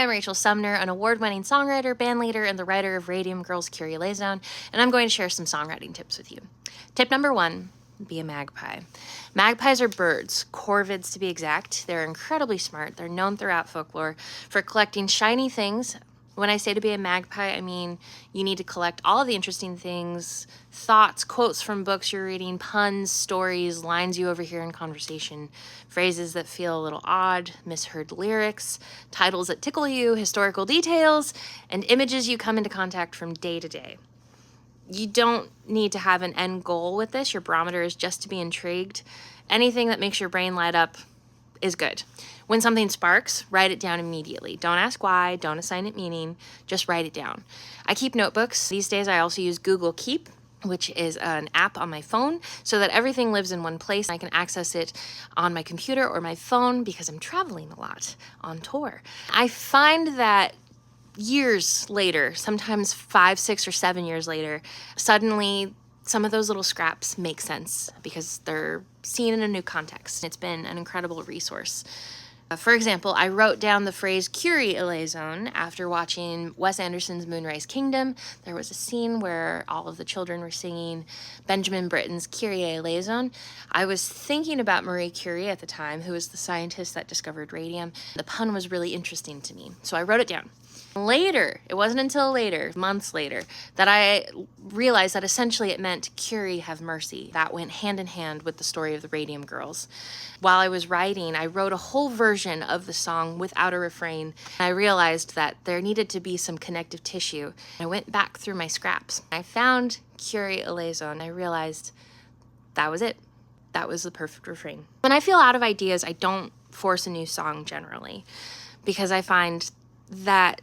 I'm Rachel Sumner, an award-winning songwriter, bandleader, and the writer of Radium Girls' Curie Liaison, and I'm going to share some songwriting tips with you. Tip number 1, be a magpie. Magpies are birds, corvids to be exact. They're incredibly smart. They're known throughout folklore for collecting shiny things. When I say to be a magpie, I mean you need to collect all of the interesting things, thoughts, quotes from books you're reading, puns, stories, lines you overhear in conversation, phrases that feel a little odd, misheard lyrics, titles that tickle you, historical details, and images you come into contact from day to day. You don't need to have an end goal with this. Your barometer is just to be intrigued. Anything that makes your brain light up is good. When something sparks, write it down immediately. Don't ask why, don't assign it meaning, just write it down. I keep notebooks. These days I also use Google Keep, which is an app on my phone, so that everything lives in one place. I can access it on my computer or my phone because I'm traveling a lot on tour. I find that years later, sometimes 5, 6, or 7 years later, suddenly some of those little scraps make sense because they're seen in a new context. It's been an incredible resource. For example, I wrote down the phrase Curie liaison after watching Wes Anderson's Moonrise Kingdom. There was a scene where all of the children were singing Benjamin Britten's Kyrie liaison. I was thinking about Marie Curie at the time, who was the scientist that discovered radium. The pun was really interesting to me, so I wrote it down. Later, it wasn't until later, months later, that I realized that essentially it meant Curie have mercy. That went hand in hand with the story of the Radium Girls. While I was writing, I wrote a whole version of the song without a refrain. I realized that there needed to be some connective tissue. I went back through my scraps. I found Curie liaison. I realized that was it. That was the perfect refrain. When I feel out of ideas, I don't force a new song generally, because I find that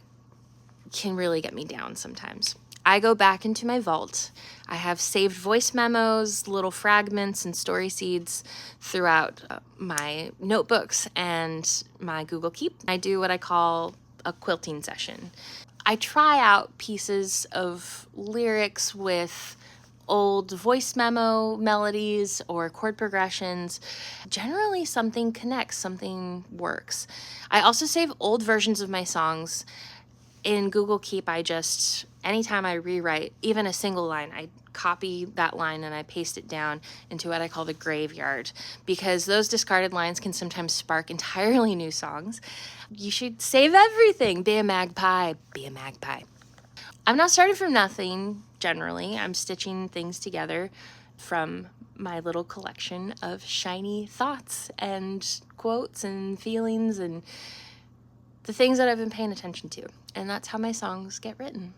can really get me down sometimes. I go back into my vault. I have saved voice memos, little fragments, and story seeds throughout my notebooks and my Google Keep. I do what I call a quilting session. I try out pieces of lyrics with old voice memo melodies or chord progressions. Generally, something connects, something works. I also save old versions of my songs. In Google Keep, anytime I rewrite, even a single line, I copy that line and I paste it down into what I call the graveyard, because those discarded lines can sometimes spark entirely new songs. You should save everything. Be a magpie. Be a magpie. I'm not starting from nothing, generally. I'm stitching things together from my little collection of shiny thoughts and quotes and feelings and the things that I've been paying attention to. And that's how my songs get written.